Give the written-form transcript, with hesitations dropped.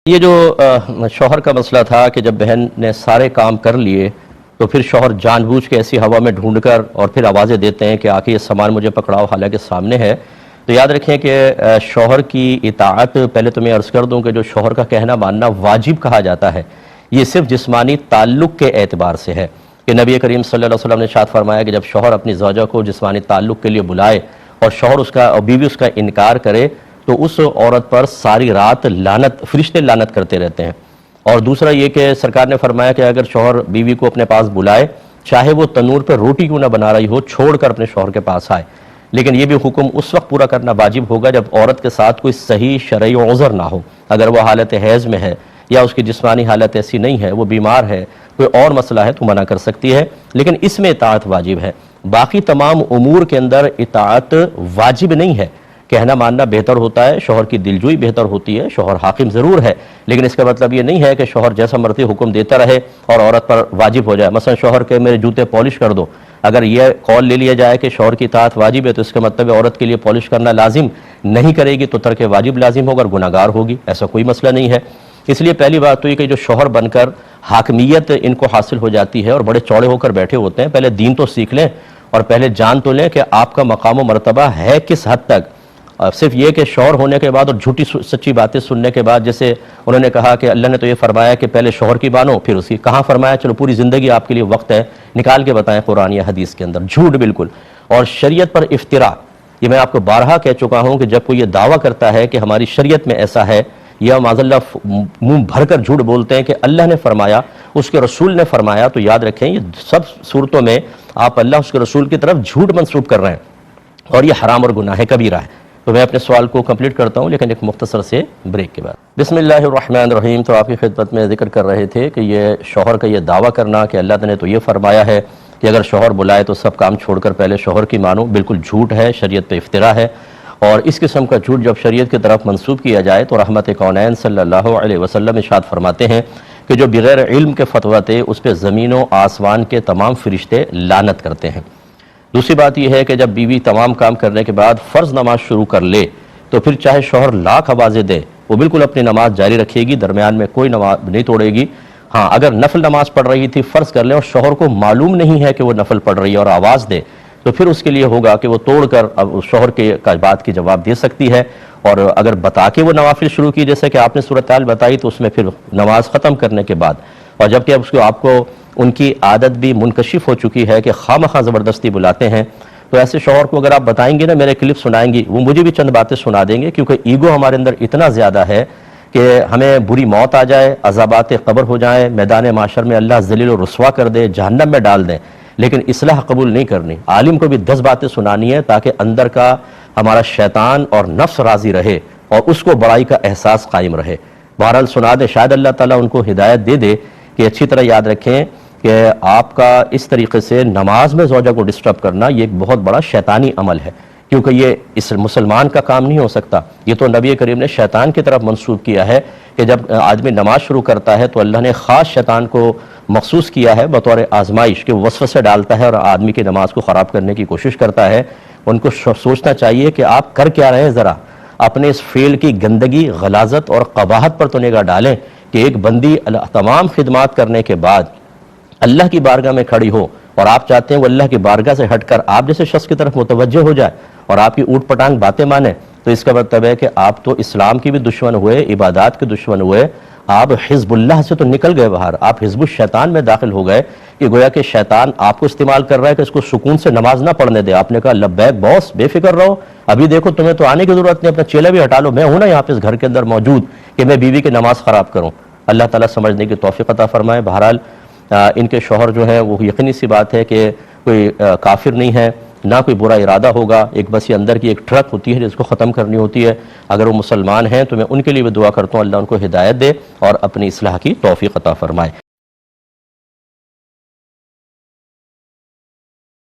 یہ جو شوہر کا مسئلہ تھا کہ جب بہن نے سارے کام کر لیے تو پھر شوہر جان بوجھ کے ایسی ہوا میں ڈھونڈ کر اور پھر آوازیں دیتے ہیں کہ آ کے یہ سامان مجھے پکڑاؤ، حالانکہ سامنے ہے۔ تو یاد رکھیں کہ شوہر کی اطاعت، پہلے تو میں عرض کر دوں کہ جو شوہر کا کہنا ماننا واجب کہا جاتا ہے، یہ صرف جسمانی تعلق کے اعتبار سے ہے کہ نبی کریم صلی اللہ علیہ وسلم نے ارشاد فرمایا کہ جب شوہر اپنی زوجہ کو جسمانی تعلق کے لیے بلائے اور شوہر اس کا اور بیوی اس کا انکار کرے تو اس عورت پر ساری رات فرشتے لعنت کرتے رہتے ہیں۔ اور دوسرا یہ کہ سرکار نے فرمایا کہ اگر شوہر بیوی کو اپنے پاس بلائے، چاہے وہ تنور پر روٹی کیوں نہ بنا رہی ہو، چھوڑ کر اپنے شوہر کے پاس آئے، لیکن یہ بھی حکم اس وقت پورا کرنا واجب ہوگا جب عورت کے ساتھ کوئی صحیح شرعی عذر نہ ہو۔ اگر وہ حالت حیض میں ہے یا اس کی جسمانی حالت ایسی نہیں ہے، وہ بیمار ہے، کوئی اور مسئلہ ہے تو منع کر سکتی ہے، لیکن اس میں اطاعت واجب ہے۔ باقی تمام امور کے اندر اطاعت واجب نہیں ہے، کہنا ماننا بہتر ہوتا ہے، شوہر کی دلجوئی بہتر ہوتی ہے، شوہر حاکم ضرور ہے، لیکن اس کا مطلب یہ نہیں ہے کہ شوہر جیسا مرضی حکم دیتا رہے اور عورت پر واجب ہو جائے۔ مثلا شوہر کے میرے جوتے پالش کر دو، اگر یہ قول لے لیا جائے کہ شوہر کی اطاعت واجب ہے تو اس کا مطلب عورت کے لیے پالش کرنا لازم نہیں کرے گی تو ترک واجب لازم ہوگا اور گناہگار ہوگی، ایسا کوئی مسئلہ نہیں ہے۔ اس لیے پہلی بات تو یہ کہ جو شوہر بن کر حاکمیت ان کو حاصل ہو جاتی ہے اور بڑے چوڑے ہو کر بیٹھے ہوتے ہیں، پہلے دین تو سیکھ لیں اور پہلے جان تو لیں کہ آپ کا مقام و مرتبہ ہے کس حد تک۔ صرف یہ کہ شوہر ہونے کے بعد اور جھوٹی سچی باتیں سننے کے بعد، جیسے انہوں نے کہا کہ اللہ نے تو یہ فرمایا کہ پہلے شوہر کی مانو پھر اس کی، کہاں فرمایا؟ چلو پوری زندگی آپ کے لیے وقت ہے، نکال کے بتائیں قرآن یا حدیث کے اندر۔ جھوٹ بالکل، اور شریعت پر افتراء، یہ میں آپ کو بارہا کہہ چکا ہوں کہ جب کوئی یہ دعویٰ کرتا ہے کہ ہماری شریعت میں ایسا ہے، یا معاذ اللہ منہ بھر کر جھوٹ بولتے ہیں کہ اللہ نے فرمایا، اس کے رسول نے فرمایا، تو یاد رکھیں یہ سب صورتوں میں آپ اللہ اس کے رسول کی طرف جھوٹ منسوب کر رہے ہیں اور یہ حرام اور گناہ کبیرہ ہے۔ تو میں اپنے سوال کو کمپلیٹ کرتا ہوں لیکن ایک مختصر سے بریک کے بعد۔ بسم اللہ الرحمن الرحیم۔ تو آپ کی خدمت میں ذکر کر رہے تھے کہ یہ شوہر کا یہ دعویٰ کرنا کہ اللہ نے تو یہ فرمایا ہے کہ اگر شوہر بلائے تو سب کام چھوڑ کر پہلے شوہر کی مانو، بالکل جھوٹ ہے، شریعت پہ افتراء ہے، اور اس قسم کا جھوٹ جب شریعت کی طرف منسوب کیا جائے تو رحمت کونین صلی اللہ علیہ وسلم ارشاد فرماتے ہیں کہ جو بغیر علم کے فتویٰ تھے اس پہ زمین و آسمان کے تمام فرشتے لعنت کرتے ہیں۔ دوسری بات یہ ہے کہ جب بیوی تمام کام کرنے کے بعد فرض نماز شروع کر لے تو پھر چاہے شوہر لاکھ آوازیں دے، وہ بالکل اپنی نماز جاری رکھے گی، درمیان میں کوئی نماز نہیں توڑے گی۔ ہاں، اگر نفل نماز پڑھ رہی تھی فرض کر لے اور شوہر کو معلوم نہیں ہے کہ وہ نفل پڑھ رہی ہے اور آواز دے تو پھر اس کے لیے ہوگا کہ وہ توڑ کر اب شوہر کے بات کی جواب دے سکتی ہے، اور اگر بتا کے وہ نوافل شروع کی جیسے کہ آپ نے صورتحال بتائی تو اس میں پھر نماز ختم کرنے کے بعد، اور جبکہ اب اس کو آپ کو ان کی عادت بھی منکشف ہو چکی ہے کہ خواہ زبردستی بلاتے ہیں، تو ایسے شوہر کو اگر آپ بتائیں گے نا، میرے کلپ سنائیں گی، وہ مجھے بھی چند باتیں سنا دیں گے، کیونکہ ایگو ہمارے اندر اتنا زیادہ ہے کہ ہمیں بری موت آ جائے، عذابات قبر ہو جائیں، میدان معاشر میں اللہ ذلیل و رسوا کر دے، جہنم میں ڈال دیں، لیکن اصلاح قبول نہیں کرنی۔ عالم کو بھی 10 باتیں سنانی ہے تاکہ اندر کا ہمارا شیطان اور نفس راضی رہے اور اس کو بڑائی کا احساس قائم رہے۔ بہرحال سنا دے، شاید اللہ تعالیٰ ان کو ہدایت دے دے کہ اچھی طرح یاد رکھیں کہ آپ کا اس طریقے سے نماز میں زوجہ کو ڈسٹرب کرنا یہ ایک بہت بڑا شیطانی عمل ہے، کیونکہ یہ اس مسلمان کا کام نہیں ہو سکتا، یہ تو نبی کریم نے شیطان کی طرف منسوب کیا ہے کہ جب آدمی نماز شروع کرتا ہے تو اللہ نے خاص شیطان کو مخصوص کیا ہے بطور آزمائش کہ وہ وسوسے ڈالتا ہے اور آدمی کی نماز کو خراب کرنے کی کوشش کرتا ہے۔ ان کو سوچنا چاہیے کہ آپ کر کیا رہے ہیں، ذرا اپنے اس فعل کی گندگی، غلاظت اور قباحت پر تو نگاہ ڈالیں کہ ایک بندی تمام خدمات کرنے کے بعد اللہ کی بارگاہ میں کھڑی ہو اور آپ چاہتے ہیں وہ اللہ کی بارگاہ سے ہٹ کر آپ جیسے شخص کی طرف متوجہ ہو جائے اور آپ کی اوٹ پٹانگ باتیں مانیں، تو اس کا مطلب ہے کہ آپ تو اسلام کی بھی دشمن ہوئے، عبادات کے دشمن ہوئے، آپ حزب اللہ سے تو نکل گئے باہر، آپ حزب الشیطان میں داخل ہو گئے کہ گویا کہ شیطان آپ کو استعمال کر رہا ہے کہ اس کو سکون سے نماز نہ پڑھنے دے۔ آپ نے کہا لبیک باس، بے فکر رہو، ابھی دیکھو تمہیں تو آنے کی ضرورت نہیں، اپنا چیلا بھی ہٹا لو، میں ہوں نا یہاں پہ اس گھر کے اندر موجود کہ میں بیوی کی نماز خراب کروں۔ اللہ تعالیٰ سمجھنے کی توفیق عطا فرمائے۔ بہرحال ان کے شوہر جو ہیں وہ یقینی سی بات ہے کہ کوئی کافر نہیں ہے، نہ کوئی برا ارادہ ہوگا، ایک بس یہ اندر کی ایک ٹرک ہوتی ہے جس کو ختم کرنی ہوتی ہے۔ اگر وہ مسلمان ہیں تو میں ان کے لیے بھی دعا کرتا ہوں اللہ ان کو ہدایت دے اور اپنی اصلاح کی توفیق عطا فرمائے۔